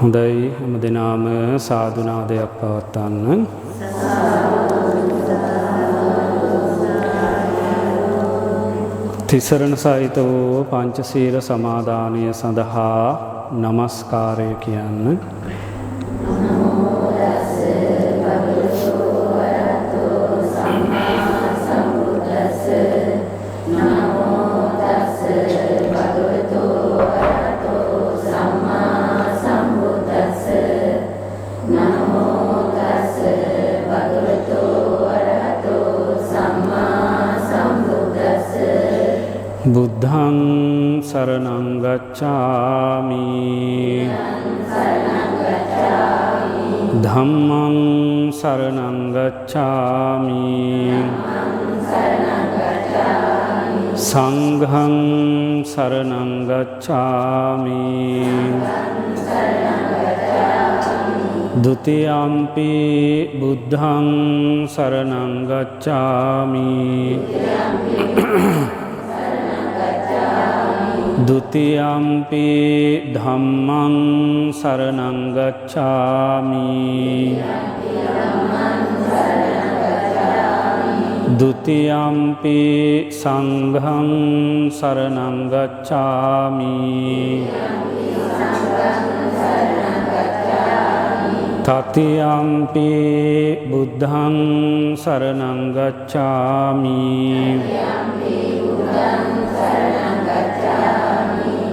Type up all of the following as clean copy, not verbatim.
හොඳයි හැම දිනම සාදු නාදයක් පවත්වන්න. තිසරණ සහිත වූ පංචශීල සමාදානය සඳහා නමස්කාරය කියන්න. බුද්ධං සරණං ගච්ඡාමි ධම්මං සරණං ගච්ඡාමි සංඝං සරණං ගච්ඡාමි ဒုတိယံ පි බුද්ධං සරණං ගච්ඡාමි ဒုတိယံ පි ධම්මං සරණං ගච්ඡාමි ဒုတိယံ පි සංඝං සරණං ගච්ඡාමි တတိယံ පි බුද්ධං සරණං ගච්ඡාමි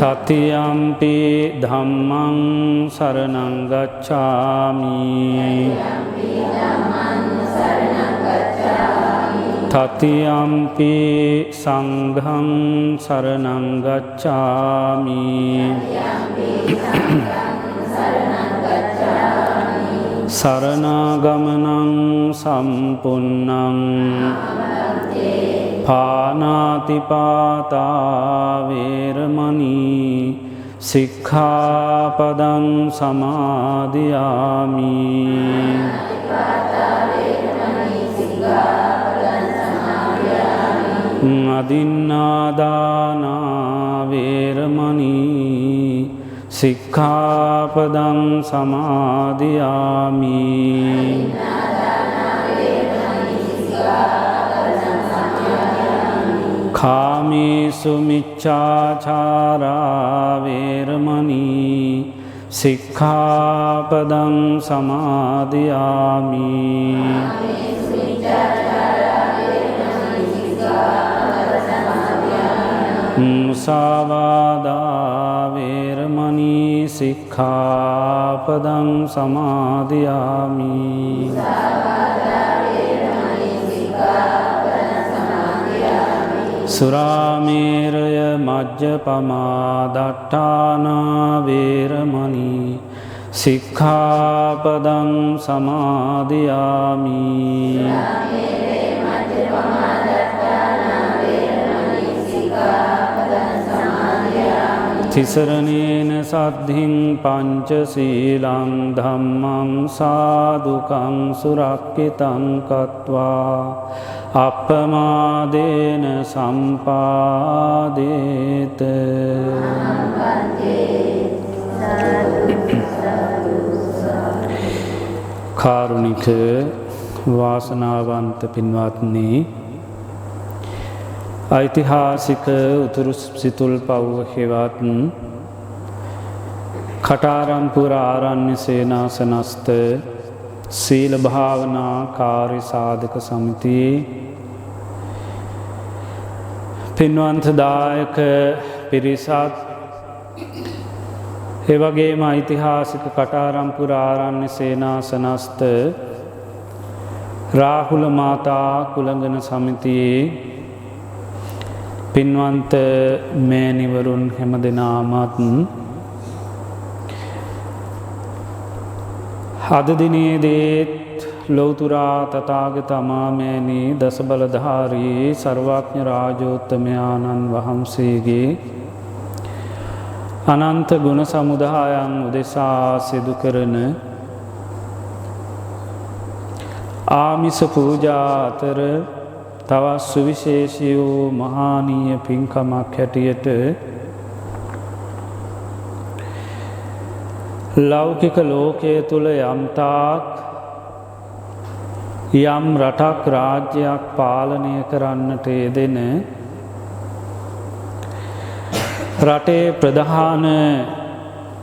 တတိယံ පි ධම්මං සරණං ගච්ඡාමි တတိယံ පි සංඝං සරණං ගච්ඡාමි สรณากมนังสัมปุณนังภานาติปาตาเวรมณีสิกขาปดังสมาธิยามิอดินนาดานาเวรมณีสิกขาปดังสมาธิยามิคามิสุมิจฉาจาราเวรมณีสิกขาปดังสมาธิยามิมุสาวาทาเวรมณีสิกขาปดังสมาธิยามิสุราเมรยมัจจปมาดัฏฐานาเวรมณีสิกขาปดังสมาธิยามิතිසරණේන සද්ධින් පංචශීලං ධම්මං සාදුකං සුරක්ඛිතං කତ୍වා අප්පමාදේන සම්පාදේත කාරුණික වාසනාවන්ත පින්වත්නි ඓතිහාසික උතුරු සිතුල් පව්ව හෙවත් කටාරම්පුර ආරණ්‍ය සේනාසනස්ථ සීල භාවනා කාර්ය සාධක සමිතියේ පින්වන්ත දායක පිරිසත් ඒ වගේම ඓතිහාසික කටාරම්පුර ආරණ්‍ය සේනාසනස්ථ රාහුල මාතා කුලගන සමිතියේ පින්වන්ත මෑණිවරුන් හැම දෙනාමත් අද දිනේදීත් ලෞතුරා තථාගත අමාමෑණී දස බලධාරී සර්වඥ රාජෝත්තමයාණන් වහන්සේගේ අනන්ත ගුණ සමුදායන් උදෙසා සිදු කරන ආමිස පූජා අතර තවත් සුවිශේෂී වූ මහානීය පින්කමක් හැටියට ලෞකික ලෝකයේ තුල යම්තාක් යම් රටක් රාජ්‍යයක් පාලනය කරන්නට යෙදෙන රටේ ප්‍රධාන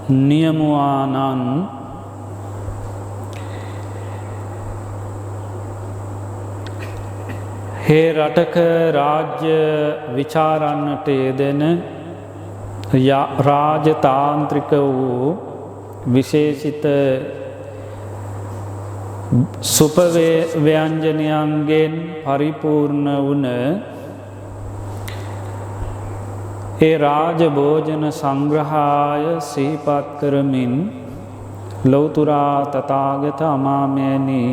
නියමුවානන් හේ රටක රාජ්‍ය විචාරන්නට යෙදෙන රාජතාන්ත්‍රික වූ විශේෂිත සුපව්‍යංජනයන්ගෙන් පරිපූර්ණ වුණ ඒ රාජ භෝජන සංග්‍රහය සිහිපත් කරමින් ලෞතුරා තථාගත අමාමෑණී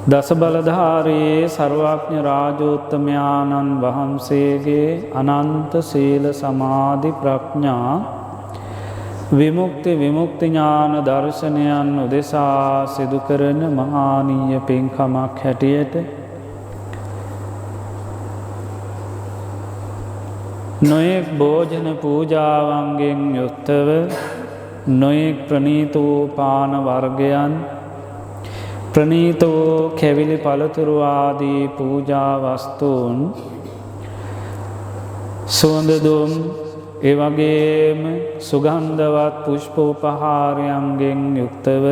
දස බලධාරී සර්වඥ රාජෝත්තමයාණන් වහන්සේගේ අනන්ත සීල සමාධි ප්‍රඥා විමුක්ති ඥාන දර්ශනයන් උදෙසා සිදු කරන මහානීය පින්කමක් හැටියට නොයෙක් භෝජන පූජාවන්ගෙන් යුක්තව නොයෙක් ප්‍රණීත වූ පාන වර්ගයන් ප්‍රණීත වූ කැවිලි පළතුරු ආදී පූජා වස්තුන් සුවඳ දුම් ඒ වගේම සුගන්ධවත් පුෂ්ප උපහාරයන්ගෙන් යුක්තව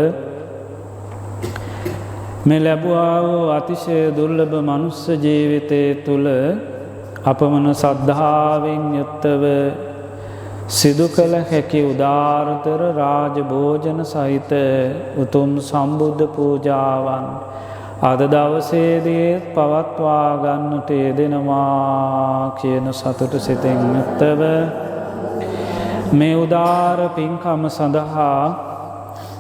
මේ ලැබුවා වූ අතිශය දුර්ලභ මනුස්ස ජීවිතය තුළ අපමණ සද්ධාවෙන් යුක්තව සිදු කළ හැකි උදාරතර රාජ භෝජන සහිත උතුම් සම්බුද්ධ පූජාවන් අද දවසේදී පවත්වා ගන්නට යෙදෙනවා කියන සතුට සිතෙන් යුක්තව මේ උදාර පින්කම සඳහා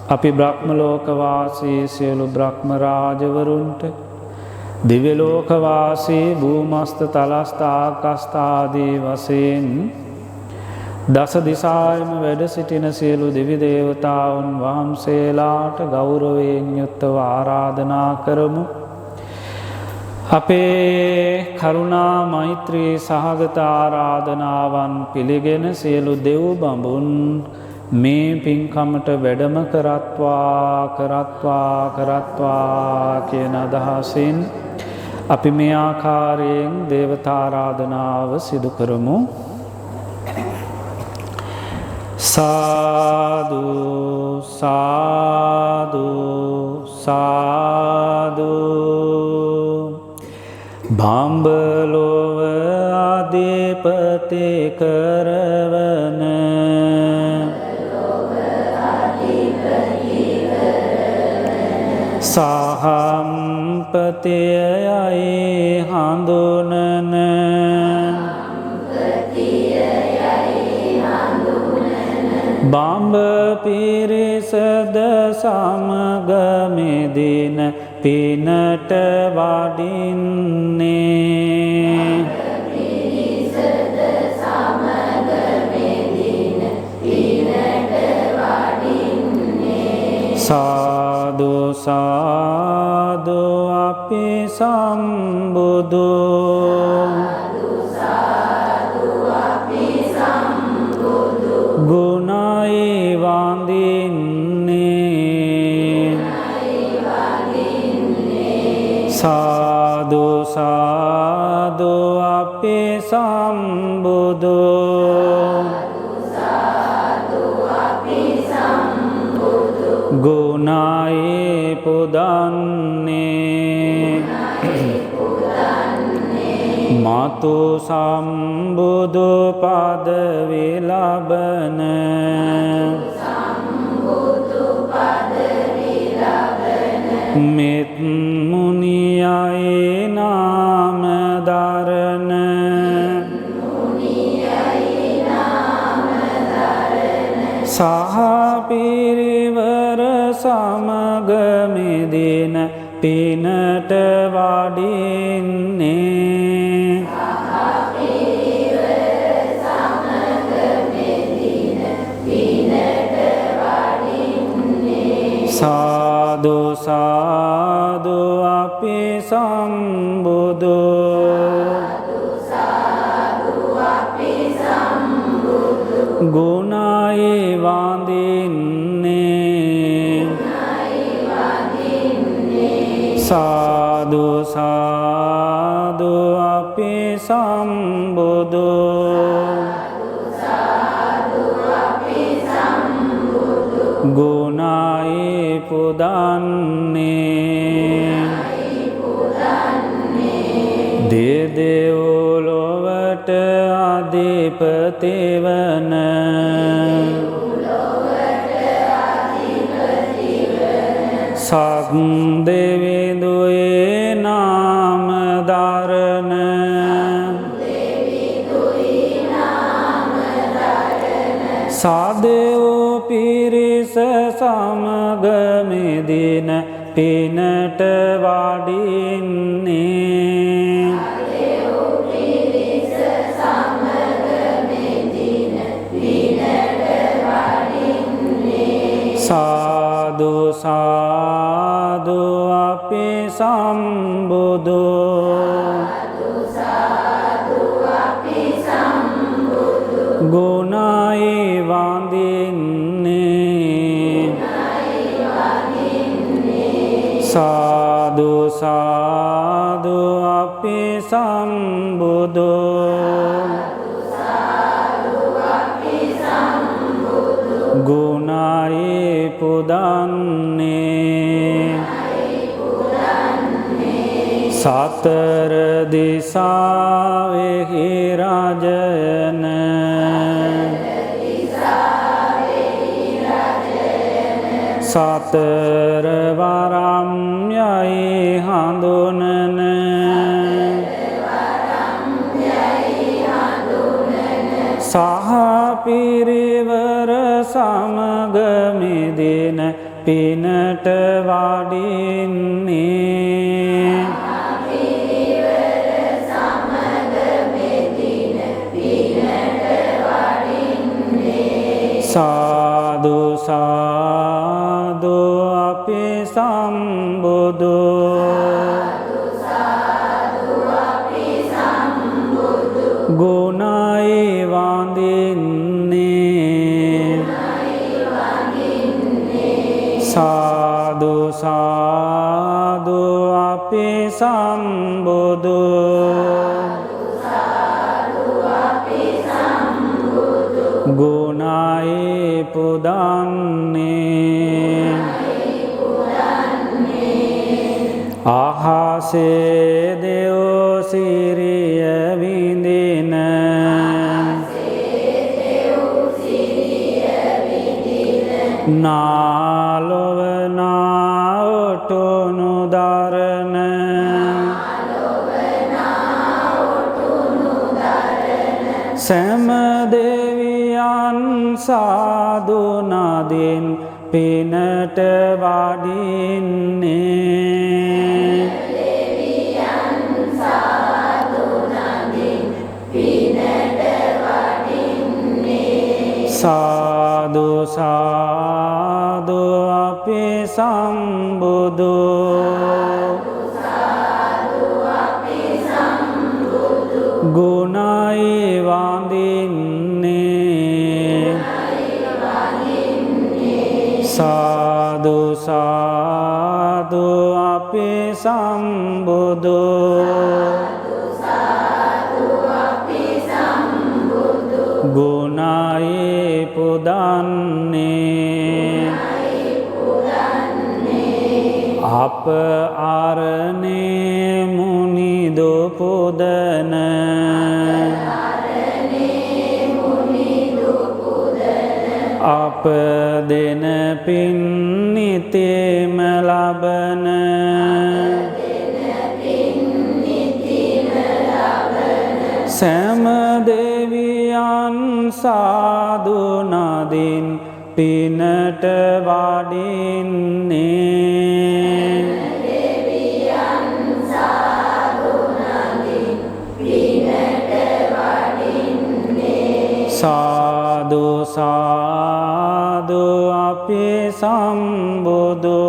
අපි බ්‍රහ්ම ලෝකවාසී සියලු බ්‍රහ්ම රාජවරුන්ට දිව්‍ය ලෝකවාසී භූමස්ත තලස්ත ආකාශ ආදී වශයෙන් දස දිසායම වැඩ සිටින සියලු දිවි දේවතාවුන් වහන්සේලාට ගෞරවයෙන් යුක්තව ආරාධනා කරමු. අපේ කරුණා මෛත්‍රී සහගත ආරාධනාවන් පිළිගෙන සියලු දෙව් බඹුන් මේ පින්කමට වැඩම කරත්වා කියන අදහසින් අපි මේ ආකාරයෙන් දේවතාරාධනාව සිදු කරමු. සාදු සාදු සාදු බඹලොව අධිපති කරවන සහම්පතියයි හඳුනන බඹ පිරිසද සමගමිදින පිනට වඩින්නේ සාදු සාදු අපි සම්බුදු ගුණයි වඳින්නේ සාදු සාදු අපි සම්බුදු ගුණයි පුදන්නේ මතු සම්බුදු පදවි ලබන මෙත් මුනියයි නාම දරන සහ පිරිවර සමගමිදින පිනට වඩින්නේ සාදු සාදු අපි සම්බුදු ගුණයි වඳින්නේ සාදු සාදු අපි සම්බුදු ගුණයි පුදන්නේ දෙදෙව්ලොවට අධිපති වන සක්දෙවිඳුයේ නාම දරණ සදෙව් පිරිස සමග මෙදින පිනට වඩින්නේ සාදු සාදු අපි සම්බුදු ගුණයි වඳින්නේ සාදු සාදු අපි සම්බුදු ගුණයි පුදන්නේ සතර දිසාවෙහි රජන සතර වරම් යයි හඳුනන සහ පිරිවර සමග මෙදින පිනට වඩින්නේ සාදු සාදු අපි සම්බුදු ගුණයි වඳින්නේ සාදු සාදු අපි සම්බුදු ගුණයි පුදන්නේ අහසේ දෙව් සිරිය විඳින නාලොව නාවටුණු දරන සෑම දෙවියන් සාදු නදින් පිනට වඩින්නේ සාදු සාදු අපි සම්බුදු ගුණයි වඳින්නේ සාදු සාදු අපි සම්බුදු ගුණයි පුදන්නේ අප අරණේ මුනිදු පුදන අප දෙන පින් නිතෙම ලබන සෑම දෙවියන් සාදු නදින් පිනට වඩින්නේ සාදු සාදු අපි සම්බුදු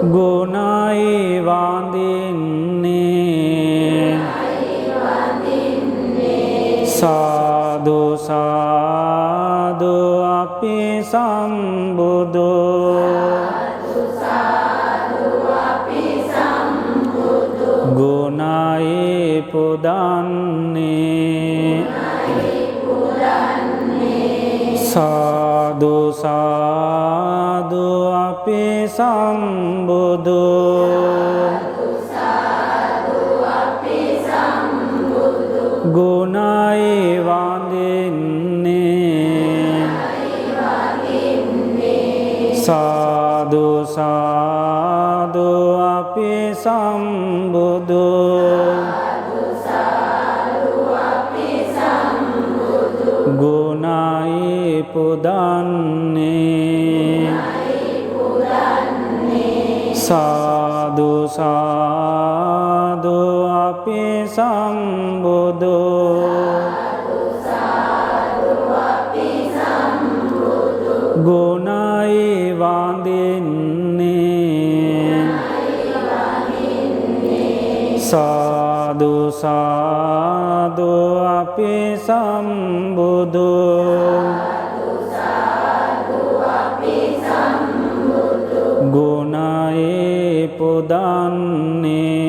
ගුණයි වඳින්නේ සාදු සාදු අපි සම්බුදු ගුණයි පුදන්නේ සාදු සාදු අපි සම්බුදු ගුණයි වඳින්නේ සාදු සාදු අපි සම්බුදු ගුණයි පුදන්නේ සාදු සාදු අපි සම්බුදු ගුණයි වඳින්නේ සාදු සාදු අපි සම්බුදු ගුණයි පුදන්නේ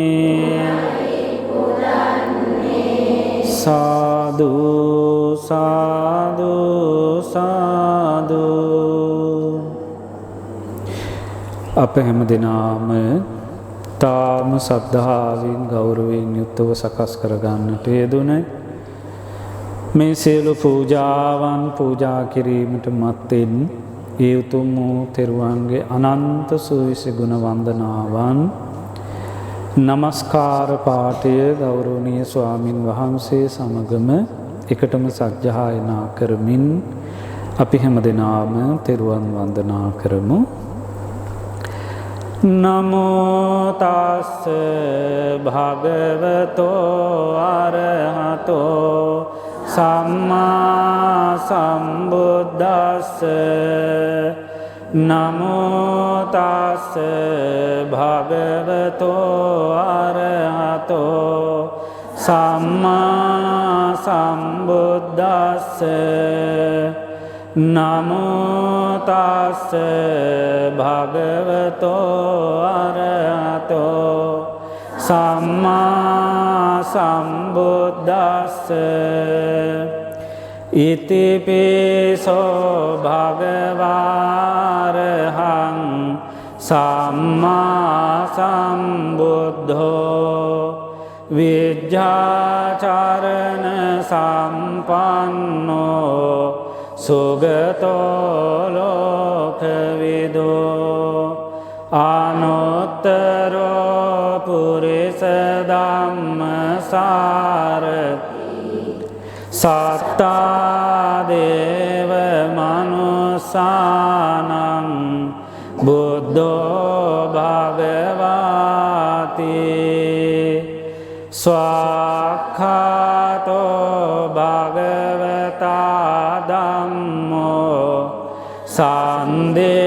සාදු සාදු සාදු අප හැම දෙනාම තාම සද්ධාවෙන් ගෞරවයෙන් යුක්තව සකස් කරගන්නට යෙදුන මේ සියලු පූජාවන් පූජා කිරීමට මත්තෙන් ඒ උතුම් වූ තෙරුවන්ගේ අනන්ත සුවිසි ගුණ වන්දනාවන් නමස්කාර පාඨය ගෞරවනීය ස්වාමින් වහන්සේ සමගම එකටම සජ්ජායනා කරමින් අපි හැම දෙනාම තෙරුවන් වන්දනා කරමු. නමෝ තස්ස භගවතෝ අරහතෝ සම්මා සම්බුද්දස්ස නමෝ තස්ස භගවතෝ අරහතෝ සම්මා සම්බුද්දස්ස නමෝ තස්ස භගවතෝ අරහතෝ සම්මා සම්බුද්දස්ස ඉතිපිසෝ භගවාරහං සම්මා සම්බුද්ධෝ විජ්ජාචරණ සම්පන්නෝ සුගතෝ ලෝකවිදෝ අනුත්තරෝ පුරිස ධම්මසාරති සත්තා දේව මනුස්සානං බුද්ධෝ භගවාති ස්වාක්ඛාතෝ භගවතා ධම්මෝ සන්දිට්ඨිකෝ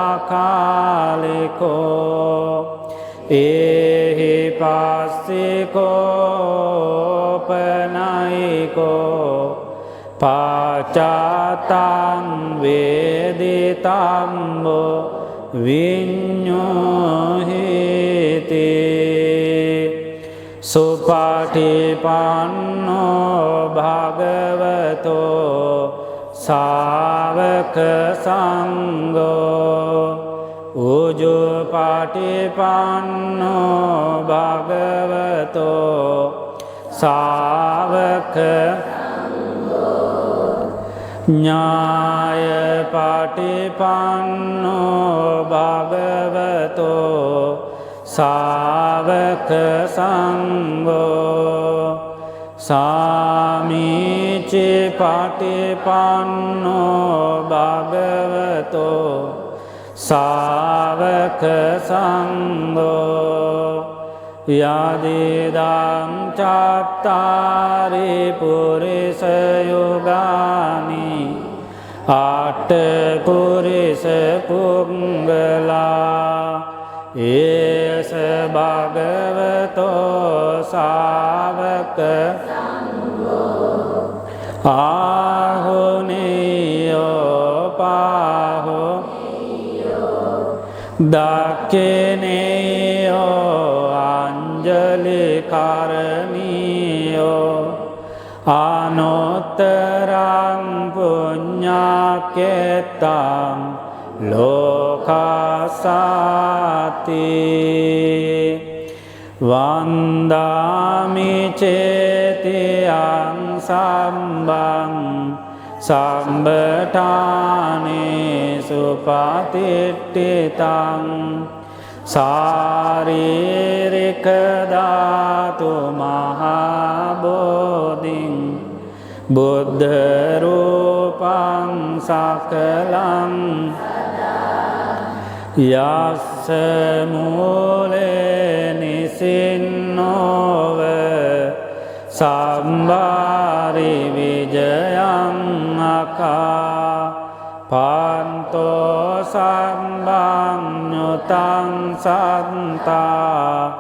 අකාලිකෝ ඒහි පස්සිකෝ පනයිකෝ පාචාතං වේදිතම්බෝ විඤ්ඤෝහිති සුපටිපන්නෝ භගවතෝ සාවක සංඝෝ උජුපටිපන්නෝ භගවතෝ සාවක ඥාය පටිපන්නෝ භගවතෝ සාවක සංඝෝ සාමීචි පටිපන්නෝ භගවතෝ සාවක සංඝෝ යදිදං චත්තාරි පුරිස යුගානි අට පුරිස පුංගලා ඒස භගවතෝ සාවක ආහුනේයෝ පාහෝ දක්ඛිනේයෝ අංජලි කරණීයෝ අනුත්තරං පුඤ්ඤක්ඛෙත්තං ලෝකසාති වන්දාමි චේතියං සම්බං සම්බඨානේ සුපතිට්ඨිතං සාරීරික ධාතු මහා බෝධින් බුද්ධ රූපං සකලං යස්ස මූලේ නිසින්නෝව සම්බාරි විජයං අකා පන්තෝ සම්බන්්‍යුතං සන්තා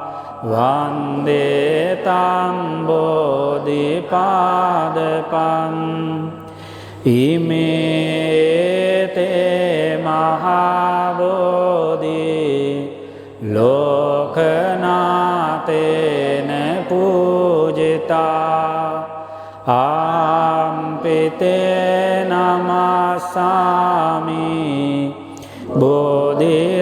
වන්දේතං බෝධිපාදපං ඉමේතේ මහාබෝධි ලෝකනාතේන පූජිතා ආම්පිතේ නමස්සාමි බෝධි